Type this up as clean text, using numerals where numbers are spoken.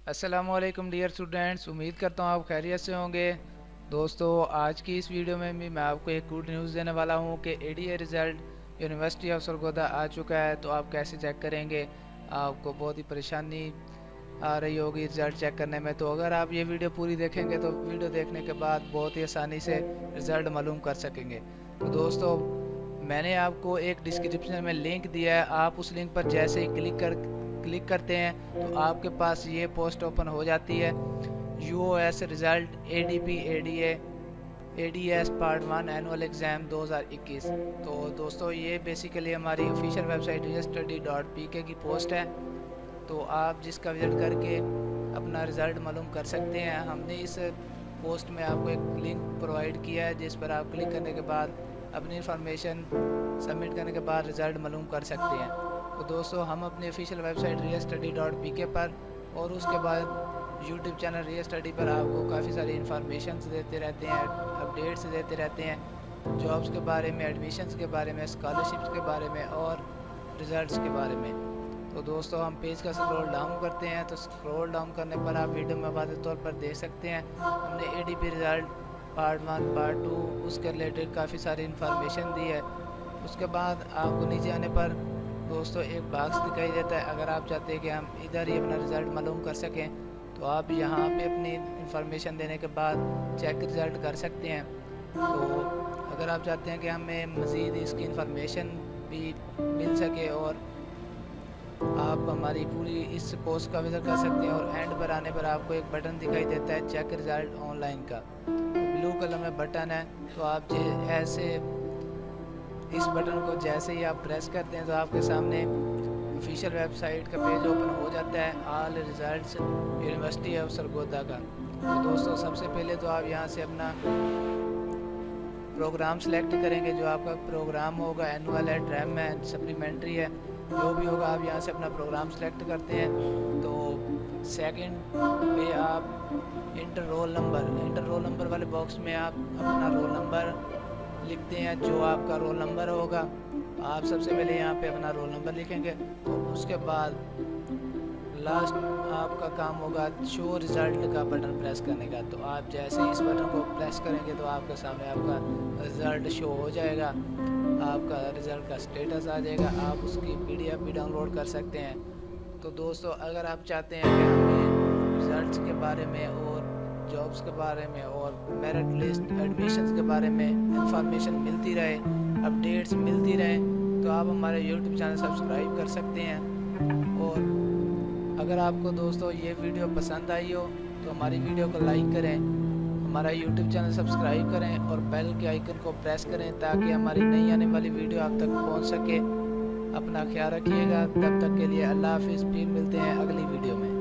अस्सलाम वालेकुम dear students, उम्मीद करता हूँ आप खैरियत से होंगे। दोस्तों, आज की इस वीडियो में भी मैं आपको एक गुड न्यूज़ देने वाला हूँ कि ADA result University of Sargodha आ चुका है। तो आप कैसे चेक करेंगे? आपको बहुत ही परेशानी आ रही होगी रिज़ल्ट चेक करने में। तो अगर आप ये वीडियो पूरी देखेंगे तो वीडियो देखने के बाद बहुत ही आसानी से रिज़ल्ट मालूम कर सकेंगे। तो दोस्तों, मैंने आपको एक डिस्क्रिप्शन में लिंक दिया है। आप उस लिंक पर जैसे ही क्लिक करते हैं तो आपके पास ये पोस्ट ओपन हो जाती है, UOS result ADP ADA ADS part 1 annual exam 2021। तो दोस्तों, ये बेसिकली हमारी ऑफिशियल वेबसाइट study.pk की पोस्ट है। तो आप जिसका विजिट करके अपना रिज़ल्ट मालूम कर सकते हैं। हमने इस पोस्ट में आपको एक लिंक प्रोवाइड किया है जिस पर आप क्लिक करने के बाद अपनी इंफॉर्मेशन सबमिट करने के बाद रिज़ल्ट मालूम कर सकते हैं। तो दोस्तों, हम अपनी ऑफिशियल वेबसाइट study.pk पर और उसके बाद यूट्यूब चैनल रियल स्टडी पर आपको काफ़ी सारी इंफॉर्मेशन देते रहते हैं, अपडेट्स देते रहते हैं, जॉब्स के बारे में, एडमिशन्स के बारे में, स्कॉलरशिप्स के बारे में और रिज़ल्ट्स के बारे में। तो दोस्तों, हम पेज का स्क्रॉल डाउन करते हैं तो स्क्रॉल डाउन करने पर आप वीडियो में वाज़ेह तौर पर देख सकते हैं हमने एडीपी रिज़ल्ट पार्ट 1 पार्ट 2 उसके रिलेटेड काफ़ी सारी इंफॉर्मेशन दी है। उसके बाद आपको नीचे आने पर दोस्तों एक बॉक्स दिखाई देता है। अगर आप चाहते हैं कि हम इधर ही अपना रिज़ल्ट मालूम कर सकें तो आप यहाँ पे अपनी इंफॉर्मेशन देने के बाद चेक रिज़ल्ट कर सकते हैं। तो अगर आप चाहते हैं कि हमें मज़ीद इसकी इंफॉर्मेशन भी मिल सके और आप हमारी पूरी इस पोस्ट का विज़िट कर सकते हैं, और एंड पर आने पर आपको एक बटन दिखाई देता है चेक रिज़ल्ट ऑनलाइन का, ब्लू कलर में बटन है। तो आप ऐसे इस बटन को जैसे ही आप प्रेस करते हैं तो आपके सामने ऑफिशियल वेबसाइट का पेज ओपन हो जाता है, all results university of Sargodha का। तो दोस्तों, सबसे पहले तो आप यहाँ से अपना प्रोग्राम सेलेक्ट करेंगे। जो आपका प्रोग्राम होगा एनुअल है, ड्रैम है, सप्लीमेंट्री है, जो भी होगा आप यहाँ से अपना प्रोग्राम सेलेक्ट करते हैं। तो सेकंड पे आप इंटर रोल नंबर वाले बॉक्स में आप अपना रोल नंबर लिखते हैं। जो आपका रोल नंबर होगा आप सबसे पहले यहाँ पे अपना रोल नंबर लिखेंगे। तो उसके बाद लास्ट आपका काम होगा शो रिज़ल्ट का बटन प्रेस करने का। तो आप जैसे ही इस बटन को प्रेस करेंगे तो आपके सामने आपका रिज़ल्ट शो हो जाएगा, आपका रिज़ल्ट का स्टेटस आ जाएगा, आप उसकी PDF भी डाउनलोड कर सकते हैं। तो दोस्तों, अगर आप चाहते हैं कि हमें रिज़ल्ट्स के बारे में और जॉब्स के बारे में और मेरिट लिस्ट, एडमिशन्स के बारे में इंफॉर्मेशन मिलती रहे, अपडेट्स मिलती रहे, तो आप हमारे यूट्यूब चैनल सब्सक्राइब कर सकते हैं। और अगर आपको दोस्तों ये वीडियो पसंद आई हो तो हमारी वीडियो को लाइक करें, हमारा यूट्यूब चैनल सब्सक्राइब करें और बेल के आइकन को प्रेस करें ताकि हमारी नई आने वाली वीडियो आप तक पहुंच सके। अपना ख्याल रखिएगा, तब तक के लिए अल्लाह हाफिज़। फिर मिलते हैं अगली वीडियो में।